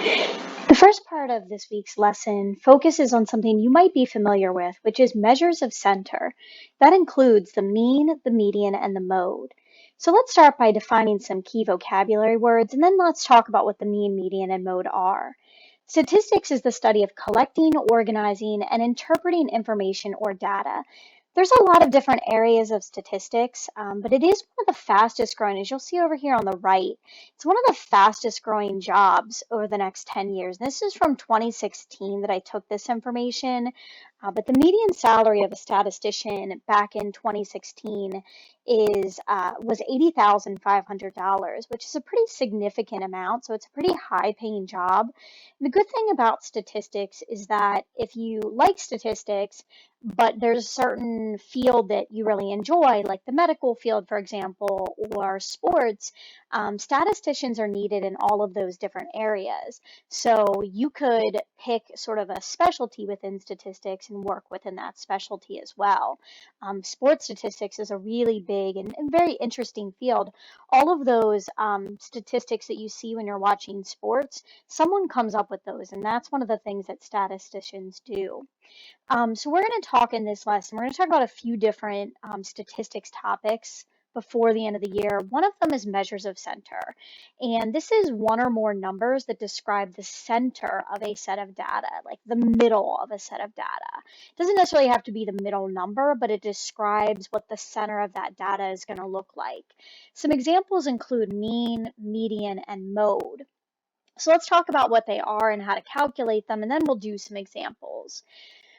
The first part of this week's lesson focuses on something you might be familiar with, which is measures of center. That includes the mean, the median, and the mode. So let's start by defining some key vocabulary words, and then let's talk about what the mean, median, and mode are. Statistics is the study of collecting, organizing, and interpreting information or data. There's a lot of different areas of statistics, but it is one of the fastest growing, as you'll see over here on the right. It's one of the fastest growing jobs over the next 10 years. This is from 2016 that I took this information, but the median salary of a statistician back in 2016 was $80,500, which is a pretty significant amount. So it's a pretty high paying job. And the good thing about statistics is that if you like statistics, but there's a certain field that you really enjoy, like the medical field, for example, or sports, statisticians are needed in all of those different areas. So you could pick sort of a specialty within statistics and work within that specialty as well. Sports statistics is a really big and very interesting field. All of those statistics that you see when you're watching sports, someone comes up with those, and that's one of the things that statisticians do. So we're going to talk in this lesson, we're going to talk about a few different statistics topics before the end of the year. One of them is measures of center. And this is one or more numbers that describe the center of a set of data, like the middle of a set of data. It doesn't necessarily have to be the middle number, but it describes what the center of that data is going to look like. Some examples include mean, median, and mode. So let's talk about what they are and how to calculate them, and then we'll do some examples.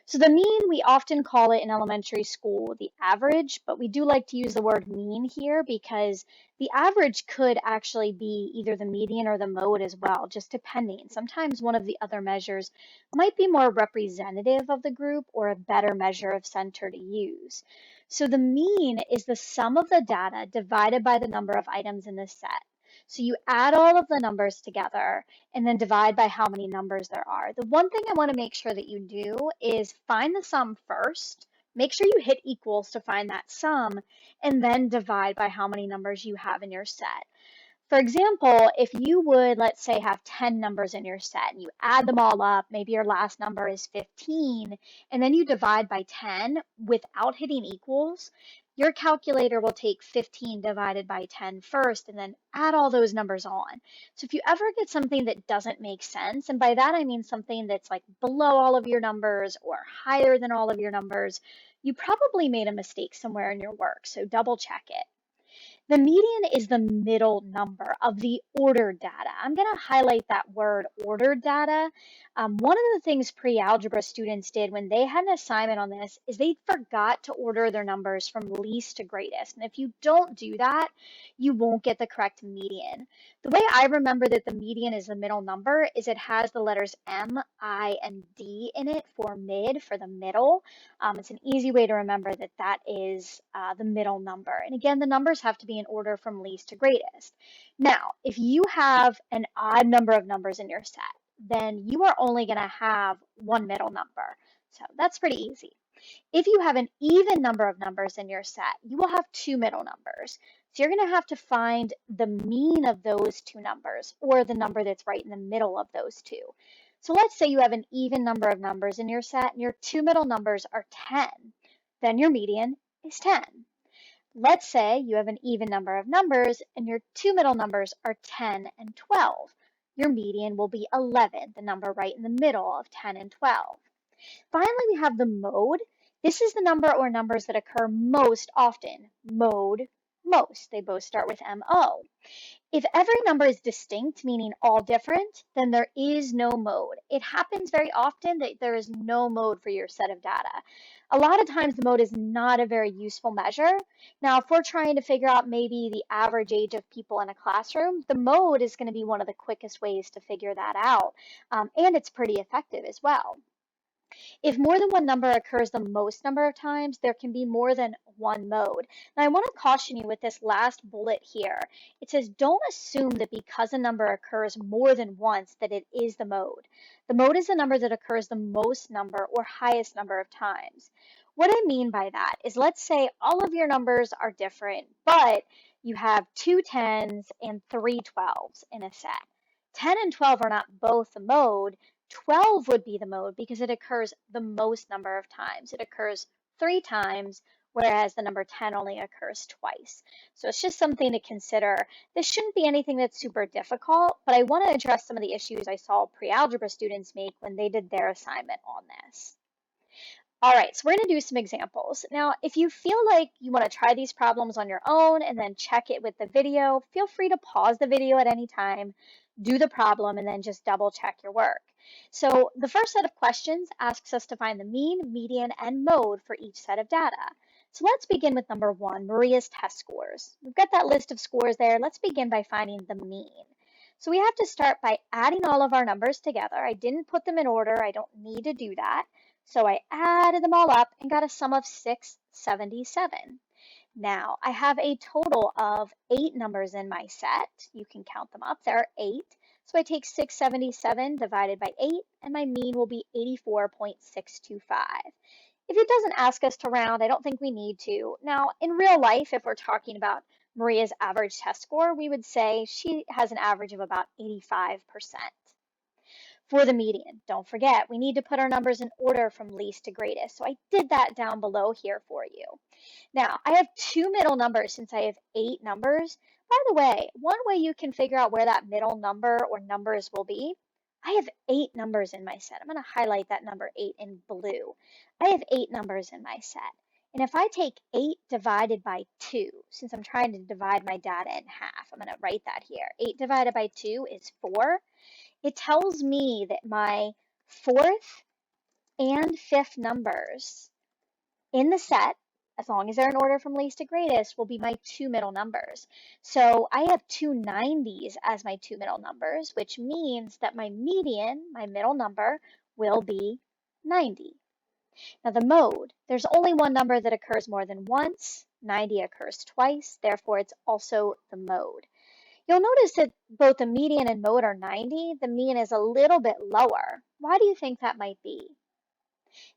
So the mean, we often call it in elementary school the average, but we do like to use the word mean here because the average could actually be either the median or the mode as well, just depending. Sometimes one of the other measures might be more representative of the group or a better measure of center to use. So the mean is the sum of the data divided by the number of items in the set. So you add all of the numbers together and then divide by how many numbers there are. The one thing I want to make sure that you do is find the sum first. Make sure you hit equals to find that sum, and then divide by how many numbers you have in your set. For example, if you would, let's say, have 10 numbers in your set and you add them all up, maybe your last number is 15, and then you divide by 10 without hitting equals, your calculator will take 15 divided by 10 first and then add all those numbers on. So if you ever get something that doesn't make sense, and by that I mean something that's like below all of your numbers or higher than all of your numbers, you probably made a mistake somewhere in your work, so double check it. The median is the middle number of the ordered data. I'm going to highlight that word ordered data. One of the things pre-algebra students did when they had an assignment on this is they forgot to order their numbers from least to greatest. And if you don't do that, you won't get the correct median. The way I remember that the median is the middle number is it has the letters M, I, and D in it for mid, for the middle. It's an easy way to remember that that is the middle number. And again, the numbers have to be in order from least to greatest. Now, if you have an odd number of numbers in your set, then you are only going to have one middle number. So that's pretty easy. If you have an even number of numbers in your set, you will have two middle numbers. So you're going to have to find the mean of those two numbers, or the number that's right in the middle of those two. So let's say you have an even number of numbers in your set and your two middle numbers are 10. Then your median is 10. Let's say you have an even number of numbers and your two middle numbers are 10 and 12. Your median will be 11, the number right in the middle of 10 and 12. Finally, we have the mode. This is the number or numbers that occur most often. Mode, most. They both start with MO. If every number is distinct, meaning all different, then there is no mode. It happens very often that there is no mode for your set of data. A lot of times the mode is not a very useful measure. Now, if we're trying to figure out maybe the average age of people in a classroom, the mode is going to be one of the quickest ways to figure that out. And it's pretty effective as well. If more than one number occurs the most number of times, there can be more than one mode. Now, I want to caution you with this last bullet here. It says don't assume that because a number occurs more than once that it is the mode. The mode is the number that occurs the most number or highest number of times. What I mean by that is, let's say all of your numbers are different, but you have two 10s and three 12s in a set. 10 and 12 are not both the mode. 12 would be the mode because it occurs the most number of times. It occurs 3 times, whereas the number 10 only occurs twice. So it's just something to consider. This shouldn't be anything that's super difficult, but I want to address some of the issues I saw pre-algebra students make when they did their assignment on this. All right, so we're going to do some examples. Now, if you feel like you want to try these problems on your own and then check it with the video, feel free to pause the video at any time, do the problem, and then just double check your work. So the first set of questions asks us to find the mean, median, and mode for each set of data. So let's begin with number 1, Maria's test scores. We've got that list of scores there. Let's begin by finding the mean. So we have to start by adding all of our numbers together. I didn't put them in order. I don't need to do that. So I added them all up and got a sum of 677. Now I have a total of 8 numbers in my set. You can count them up. There are 8. So I take 677 divided by 8, and my mean will be 84.625. If it doesn't ask us to round, I don't think we need to. Now, in real life, if we're talking about Maria's average test score, we would say she has an average of about 85%. For the median, don't forget, we need to put our numbers in order from least to greatest. So I did that down below here for you. Now, I have 2 middle numbers since I have 8 numbers. By the way, one way you can figure out where that middle number or numbers will be, I have 8 numbers in my set. I'm going to highlight that number 8 in blue. I have 8 numbers in my set. And if I take 8 divided by 2, since I'm trying to divide my data in half, I'm going to write that here. 8 divided by 2 is 4. It tells me that my 4th and 5th numbers in the set, as long as they're in order from least to greatest, will be my 2 middle numbers. So I have 2 90s as my 2 middle numbers, which means that my median, my middle number, will be 90. Now the mode, there's only one number that occurs more than once. 90 occurs twice, therefore it's also the mode. You'll notice that both the median and mode are 90. The mean is a little bit lower. Why do you think that might be?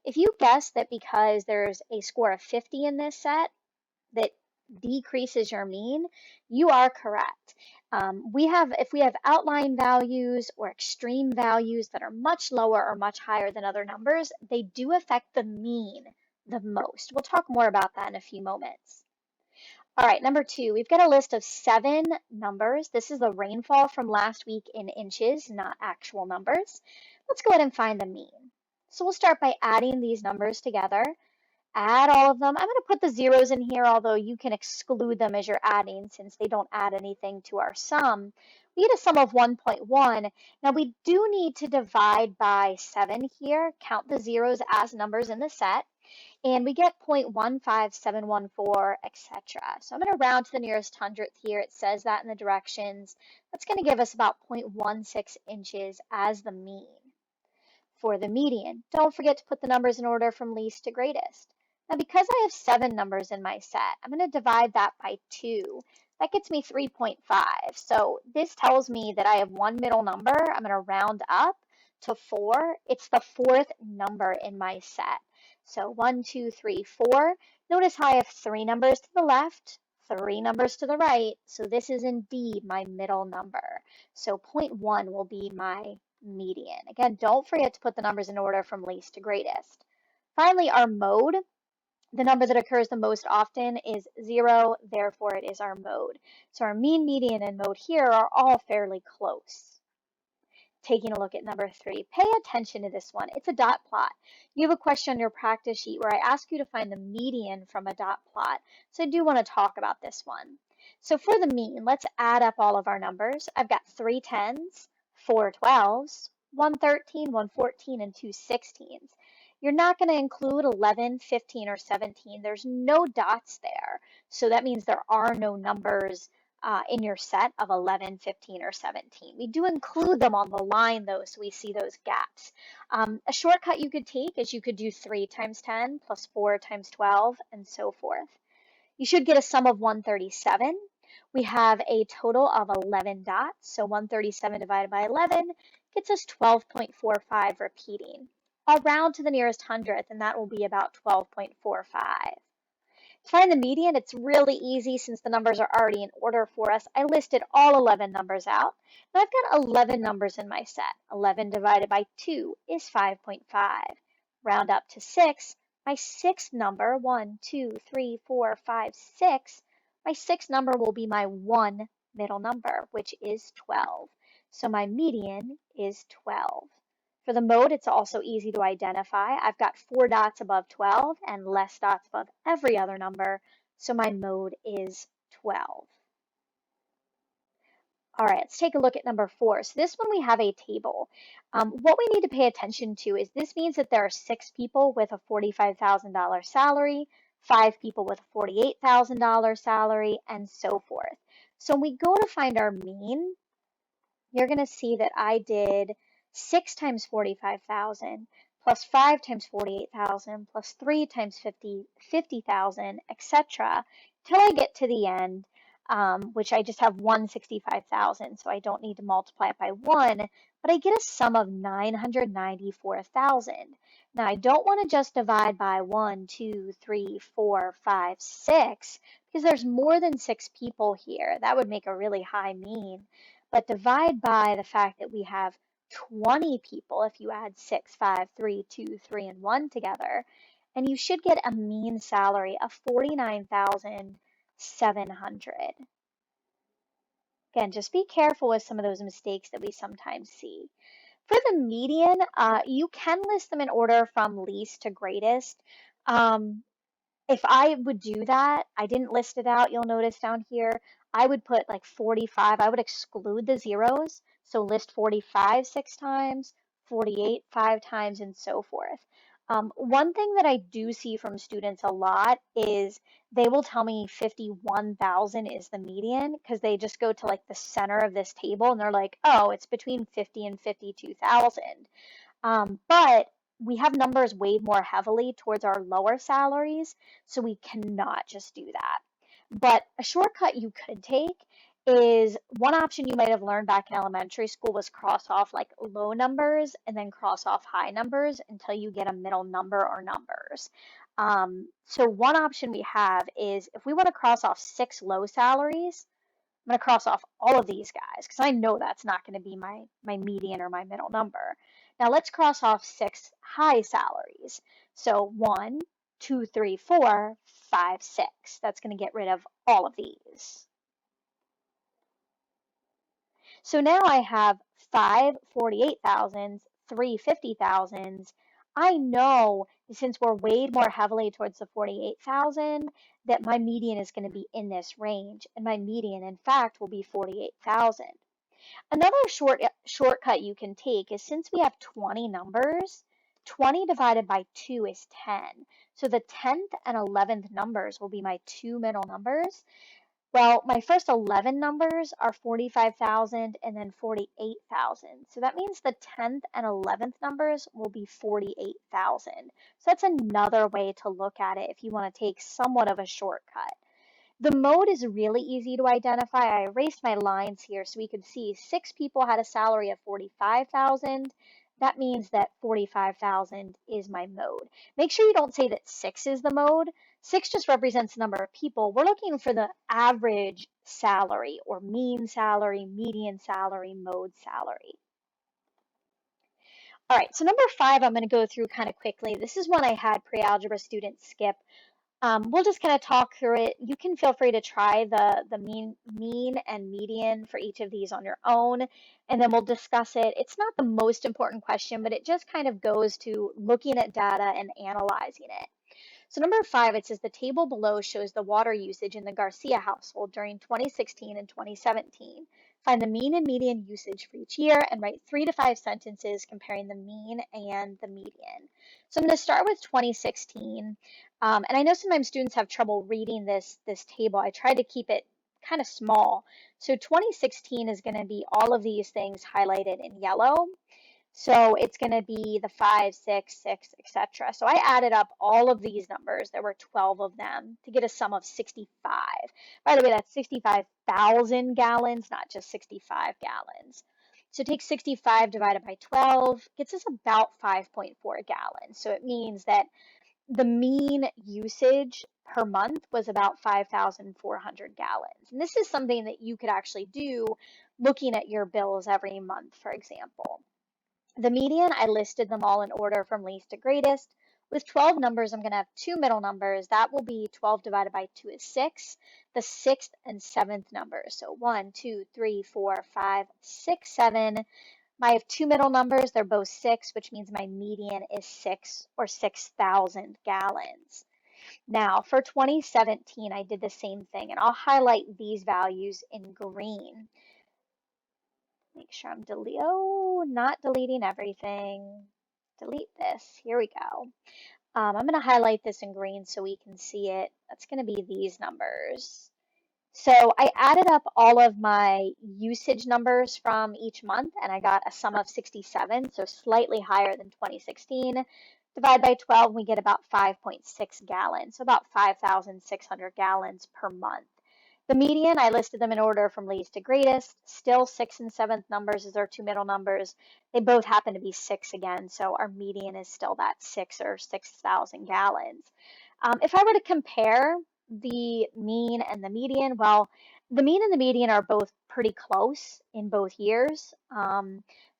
If you guess that because there's a score of 50 in this set that decreases your mean, you are correct. If we have outline values or extreme values that are much lower or much higher than other numbers, they do affect the mean the most. We'll talk more about that in a few moments. All right, number 2, we've got a list of 7 numbers. This is the rainfall from last week in inches, not actual numbers. Let's go ahead and find the mean. So we'll start by adding these numbers together. Add all of them. I'm going to put the zeros in here, although you can exclude them as you're adding since they don't add anything to our sum. We get a sum of 1.1. Now we do need to divide by 7 here, count the zeros as numbers in the set, and we get 0.15714, etc. So I'm going to round to the nearest hundredth here. It says that in the directions. That's going to give us about 0.16 inches as the mean. For the median, don't forget to put the numbers in order from least to greatest. Now, because I have 7 numbers in my set, I'm going to divide that by 2. That gets me 3.5. So this tells me that I have one middle number. I'm going to round up to 4. It's the 4th number in my set. So 1, 2, 3, 4. Notice how I have 3 numbers to the left, 3 numbers to the right. So this is indeed my middle number. So 0.1 will be my median. Again, don't forget to put the numbers in order from least to greatest. Finally, our mode, the number that occurs the most often is 0, therefore it is our mode. So our mean, median, and mode here are all fairly close. Taking a look at number 3, pay attention to this one. It's a dot plot. You have a question on your practice sheet where I ask you to find the median from a dot plot. So I do want to talk about this one. So for the mean, let's add up all of our numbers. I've got 3 10s, 4 12s, 1 13, 1 14, and 2 16s. You're not going to include 11, 15, or 17. There's no dots there. So that means there are no numbers in your set of 11, 15, or 17. We do include them on the line though, so we see those gaps. A shortcut you could take is you could do 3 times 10 plus 4 times 12 and so forth. You should get a sum of 137. We have a total of 11 dots, so 137 divided by 11 gets us 12.45 repeating. I'll round to the nearest hundredth, and that will be about 12.45. To find the median, it's really easy since the numbers are already in order for us. I listed all 11 numbers out. Now I've got 11 numbers in my set. 11 divided by 2 is 5.5. Round up to 6. My sixth number, 1, 2, 3, 4, 5, 6, my sixth number will be my one middle number, which is 12. So my median is 12. For the mode, it's also easy to identify. I've got 4 dots above 12 and less dots above every other number, so my mode is 12. All right, let's take a look at number 4. So this one we have a table. What we need to pay attention to is this means that there are 6 people with a $45,000 salary, 5 people with a $48,000 salary, and so forth. So when we go to find our mean, you're going to see that I did 6 times 45,000 plus 5 times 48,000 plus 3 times 50,000, etc. till I get to the end, which I just have 165,000, so I don't need to multiply it by 1, but I get a sum of 994,000. Now I don't want to just divide by 1, 2, 3, 4, 5, 6, because there's more than 6 people here. That would make a really high mean. But divide by the fact that we have 20 people if you add 6, 5, 3, 2, 3, and 1 together, and you should get a mean salary of 49,700. Again, just be careful with some of those mistakes that we sometimes see. For the median, you can list them in order from least to greatest. If I would do that, I didn't list it out, you'll notice down here, I would put like 45, I would exclude the zeros. So list 45 6 times, 48 5 times, and so forth. One thing that I do see from students a lot is they will tell me 51,000 is the median because they just go to like the center of this table and they're like, oh, it's between 50 and 52,000. But we have numbers weighed more heavily towards our lower salaries, so we cannot just do that. But a shortcut you could take is one option you might have learned back in elementary school was cross off like low numbers and then cross off high numbers until you get a middle number or numbers. So one option we have is if we want to cross off 6 low salaries, I'm going to cross off all of these guys because I know that's not going to be my median or my middle number. Now let's cross off 6 high salaries. So 1, 2, 3, 4, 5, 6. That's going to get rid of all of these. So now I have 5 48,000s, 3 50,000s. I know since we're weighed more heavily towards the 48,000 that my median is going to be in this range, and my median, in fact, will be 48,000. Another shortcut you can take is since we have 20 numbers, 20 divided by 2 is 10. So the 10th and 11th numbers will be my 2 middle numbers. Well, my first 11 numbers are 45,000 and then 48,000. So that means the 10th and 11th numbers will be 48,000. So that's another way to look at it if you want to take somewhat of a shortcut. The mode is really easy to identify. I erased my lines here so we could see 6 people had a salary of 45,000. That means that 45,000 is my mode. Make sure you don't say that 6 is the mode. 6 just represents the number of people. We're looking for the average salary or mean salary, median salary, mode salary. All right, so number 5 I'm going to go through kind of quickly. This is one I had pre-algebra students skip. We'll just kind of talk through it. You can feel free to try the mean and median for each of these on your own, and then we'll discuss it. It's not the most important question, but it just kind of goes to looking at data and analyzing it. So number 5, it says the table below shows the water usage in the Garcia household during 2016 and 2017. Find the mean and median usage for each year and write 3 to 5 sentences comparing the mean and the median. So I'm going to start with 2016. And I know sometimes students have trouble reading this table. I tried to keep it kind of small. So 2016 is going to be all of these things highlighted in yellow. So it's going to be the 5, 6, 6, etc. So I added up all of these numbers. There were 12 of them to get a sum of 65. By the way, that's 65,000 gallons, not just 65 gallons. So take 65 divided by 12, gets us about 5.4 gallons. So it means that the mean usage per month was about 5,400 gallons. And this is something that you could actually do looking at your bills every month, for example. The median, I listed them all in order from least to greatest. With 12 numbers, I'm going to have two middle numbers. That will be 12 divided by 2 is 6. The sixth and seventh numbers. So 1, 2, 3, 4, 5, 6, 7. I have two middle numbers. They're both 6, which means my median is 6 or 6,000 gallons. Now, for 2017, I did the same thing, and I'll highlight these values in green. Make sure I'm not deleting everything. Delete this. Here we go. I'm going to highlight this in green so we can see it. That's going to be these numbers. So I added up all of my usage numbers from each month, and I got a sum of 67, so slightly higher than 2016. Divide by 12, we get about 5.6 gallons, so about 5,600 gallons per month. The median, I listed them in order from least to greatest. Still 6th and 7th numbers as our two middle numbers. They both happen to be 6 again, so our median is still that 6 or 6,000 gallons. If I were to compare the mean and the median, well, the mean and the median are both pretty close in both years.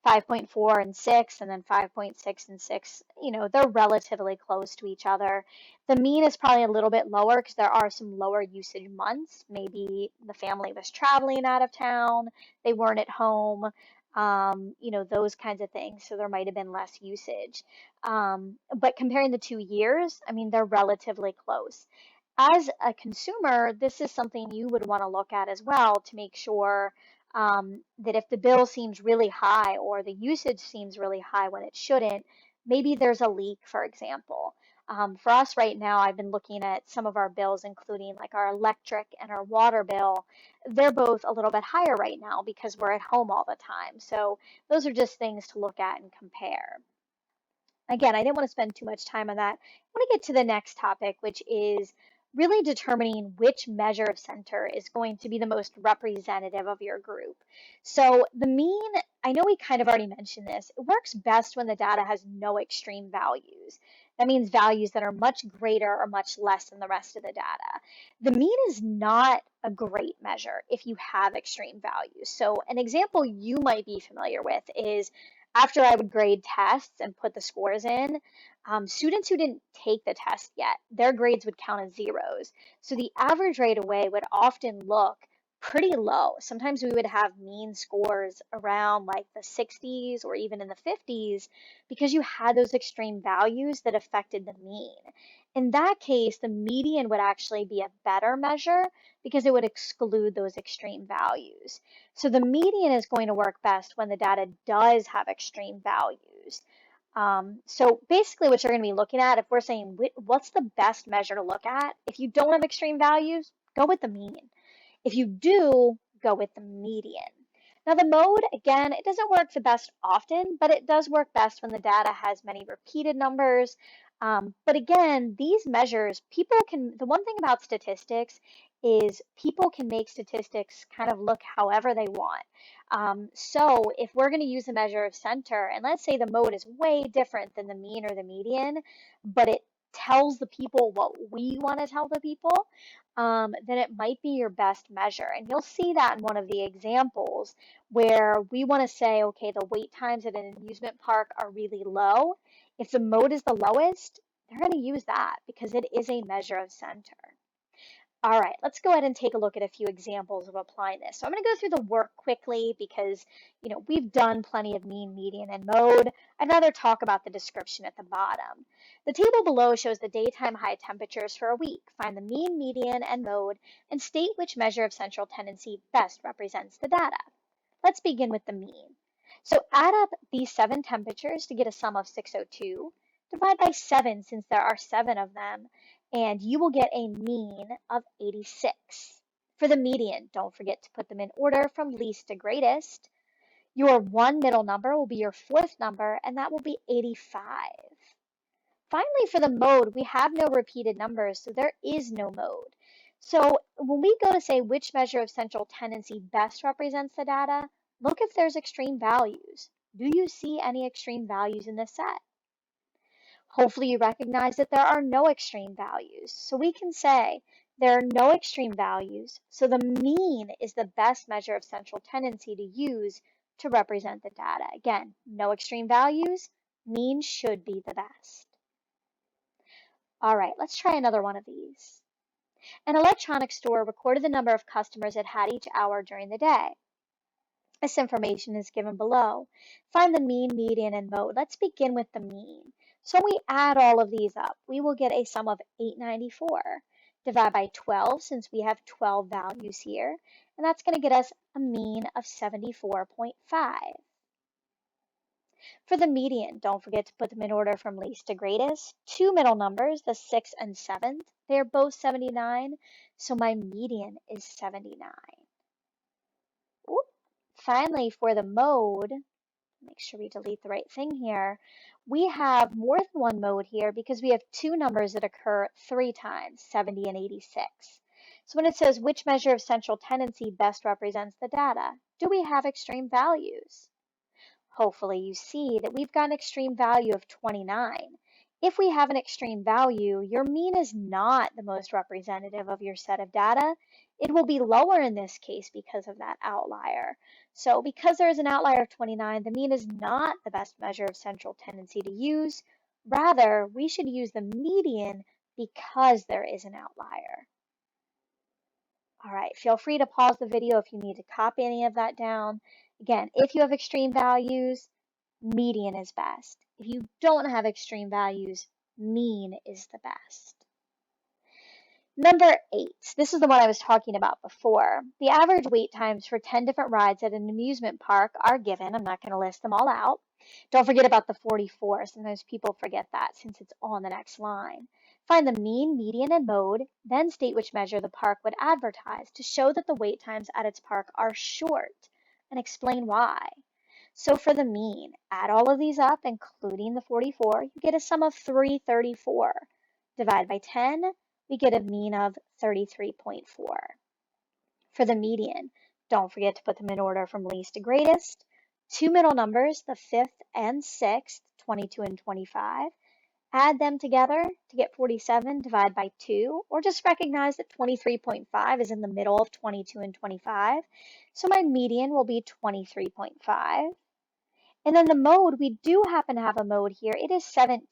5.4 and 6, and then 5.6 and 6, they're relatively close to each other. The mean is probably a little bit lower because there are some lower usage months. Maybe the family was traveling out of town, they weren't at home, those kinds of things. So there might have been less usage. But comparing the 2 years, I mean, they're relatively close. As a consumer, this is something you would want to look at as well to make sure that if the bill seems really high or the usage seems really high when it shouldn't, maybe there's a leak, for example. For us right now, I've been looking at some of our bills, including like our electric and our water bill. They're both a little bit higher right now because we're at home all the time. So those are just things to look at and compare. Again, I didn't want to spend too much time on that. I want to get to the next topic, which is really determining which measure of center is going to be the most representative of your group. So the mean, I know we kind of already mentioned this, it works best when the data has no extreme values. That means values that are much greater or much less than the rest of the data. The mean is not a great measure if you have extreme values. So an example you might be familiar with is after I would grade tests and put the scores in, students who didn't take the test yet, their grades would count as zeros. So the average right away would often look pretty low. Sometimes we would have mean scores around like the 60s or even in the 50s because you had those extreme values that affected the mean. In that case, the median would actually be a better measure because it would exclude those extreme values. So the median is going to work best when the data does have extreme values. So basically what you're going to be looking at, if we're saying what's the best measure to look at, if you don't have extreme values, go with the mean. If you do, go with the median. Now the mode, again, it doesn't work the best often, but it does work best when the data has many repeated numbers. But again, these measures, the one thing about statistics is people can make statistics kind of look however they want. So if we're going to use a measure of center, and let's say the mode is way different than the mean or the median, but it tells the people what we want to tell the people, then it might be your best measure. And you'll see that in one of the examples where we want to say, okay, the wait times at an amusement park are really low. If the mode is the lowest, they're going to use that because it is a measure of center. All right, let's go ahead and take a look at a few examples of applying this. So I'm going to go through the work quickly because, we've done plenty of mean, median, and mode. I'd rather talk about the description at the bottom. The table below shows the daytime high temperatures for a week. Find the mean, median, and mode, and state which measure of central tendency best represents the data. Let's begin with the mean. So add up these 7 temperatures to get a sum of 602. Divide by 7 since there are 7 of them, and you will get a mean of 86. For the median, don't forget to put them in order from least to greatest. Your one middle number will be your 4th number, and that will be 85. Finally, for the mode, we have no repeated numbers, so there is no mode. So when we go to say which measure of central tendency best represents the data, look if there's extreme values. Do you see any extreme values in this set? Hopefully you recognize that there are no extreme values. So we can say there are no extreme values, so the mean is the best measure of central tendency to use to represent the data. Again, no extreme values, mean should be the best. All right, let's try another one of these. An electronics store recorded the number of customers it had each hour during the day. This information is given below. Find the mean, median, and mode. Let's begin with the mean. So when we add all of these up, we will get a sum of 894. Divide by 12 since we have 12 values here, and that's going to get us a mean of 74.5. For the median, don't forget to put them in order from least to greatest. Two middle numbers, the 6th and 7th, they're both 79, so my median is 79. Ooh. Finally, for the mode, make sure we delete the right thing here. We have more than one mode here because we have two numbers that occur 3 times, 70 and 86. So when it says which measure of central tendency best represents the data, do we have extreme values? Hopefully you see that we've got an extreme value of 29. If we have an extreme value, your mean is not the most representative of your set of data. It will be lower in this case because of that outlier. So because there is an outlier of 29, the mean is not the best measure of central tendency to use. Rather, we should use the median because there is an outlier. All right, feel free to pause the video if you need to copy any of that down. Again, if you have extreme values, median is best. If you don't have extreme values, mean is the best. Number 8, this is the one I was talking about before. The average wait times for 10 different rides at an amusement park are given. I'm not going to list them all out. Don't forget about the 44. Sometimes people forget that since it's on the next line. Find the mean, median, and mode, then state which measure the park would advertise to show that the wait times at its park are short, and explain why. So for the mean, add all of these up, including the 44, you get a sum of 334. Divide by 10, we get a mean of 33.4. For the median, don't forget to put them in order from least to greatest. Two middle numbers, the 5th and 6th, 22 and 25. Add them together to get 47, divide by 2, or just recognize that 23.5 is in the middle of 22 and 25. So my median will be 23.5. And then the mode, we do happen to have a mode here. It is 17.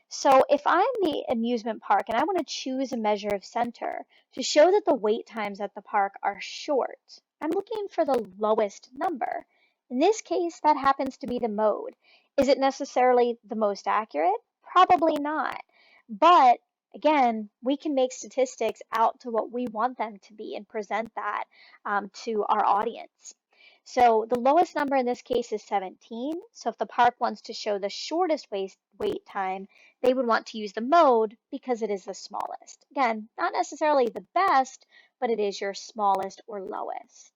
So if I'm the amusement park and I want to choose a measure of center to show that the wait times at the park are short, I'm looking for the lowest number. In this case, that happens to be the mode. Is it necessarily the most accurate? Probably not. But again, we can make statistics out to what we want them to be and present that to our audience. So the lowest number in this case is 17. So if the park wants to show the shortest wait time, they would want to use the mode because it is the smallest. Again, not necessarily the best, but it is your smallest or lowest.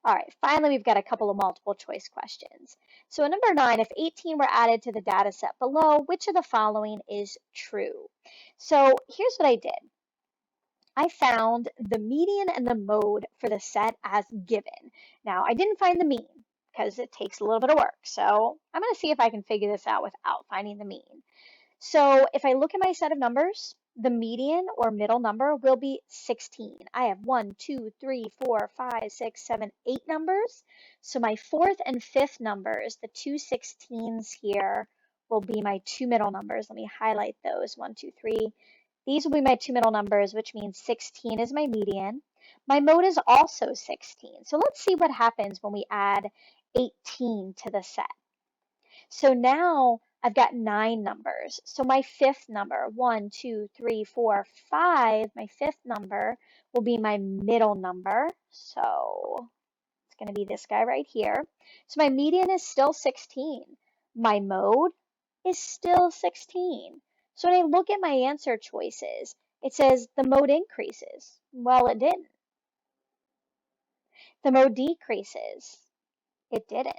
All right, finally, we've got a couple of multiple choice questions. So in number 9, if 18 were added to the data set below, which of the following is true? So here's what I did. I found the median and the mode for the set as given. Now, I didn't find the mean because it takes a little bit of work. So I'm going to see if I can figure this out without finding the mean. So if I look at my set of numbers, the median or middle number will be 16. I have 1, 2, 3, 4, 5, 6, 7, 8 numbers. So my fourth and fifth numbers, the two 16s here, will be my two middle numbers. Let me highlight those, 1, 2, 3. These will be my two middle numbers, which means 16 is my median. My mode is also 16. So let's see what happens when we add 18 to the set. So now I've got 9 numbers. So my fifth number, 1, 2, 3, 4, 5, my fifth number will be my middle number. So it's going to be this guy right here. So my median is still 16. My mode is still 16. So when I look at my answer choices, it says the mode increases. Well, it didn't. The mode decreases. It didn't.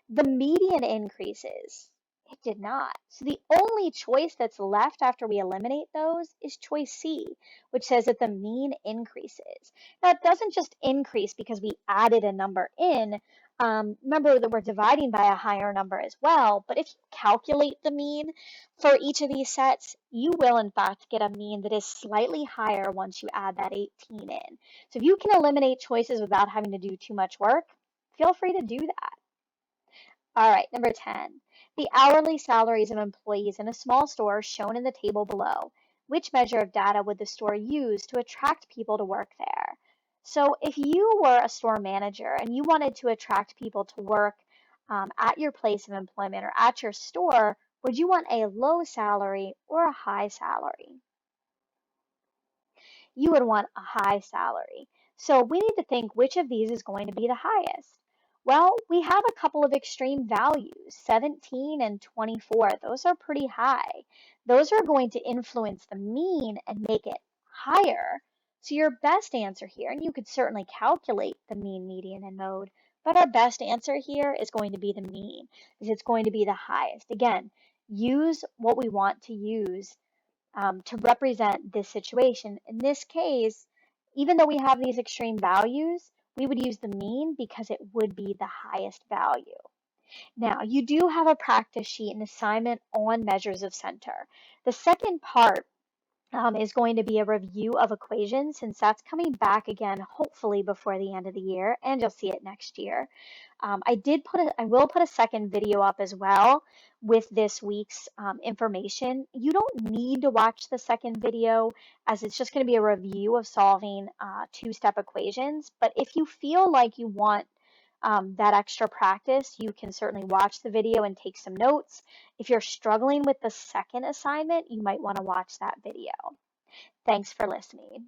The median increases. It did not. So the only choice that's left after we eliminate those is choice C, which says that the mean increases. Now, it doesn't just increase because we added a number in. Remember that we're dividing by a higher number as well, but if you calculate the mean for each of these sets, you will in fact get a mean that is slightly higher once you add that 18 in. So if you can eliminate choices without having to do too much work, feel free to do that. All right, number 10. The hourly salaries of employees in a small store shown in the table below. Which measure of data would the store use to attract people to work there? So if you were a store manager and you wanted to attract people to work at your place of employment or at your store, would you want a low salary or a high salary? You would want a high salary. So we need to think which of these is going to be the highest. Well, we have a couple of extreme values, 17 and 24. Those are pretty high. Those are going to influence the mean and make it higher. So your best answer here, and you could certainly calculate the mean, median, and mode, but our best answer here is going to be the mean, because it's going to be the highest. Again, use what we want to use to represent this situation. In this case, even though we have these extreme values, we would use the mean because it would be the highest value. Now, you do have a practice sheet and assignment on measures of center. The second part is going to be a review of equations, since that's coming back again, hopefully before the end of the year, and you'll see it next year. I will put a second video up as well with this week's information. You don't need to watch the second video, as it's just going to be a review of solving two-step equations. But if you feel like you want that extra practice, you can certainly watch the video and take some notes. If you're struggling with the second assignment, you might want to watch that video. Thanks for listening.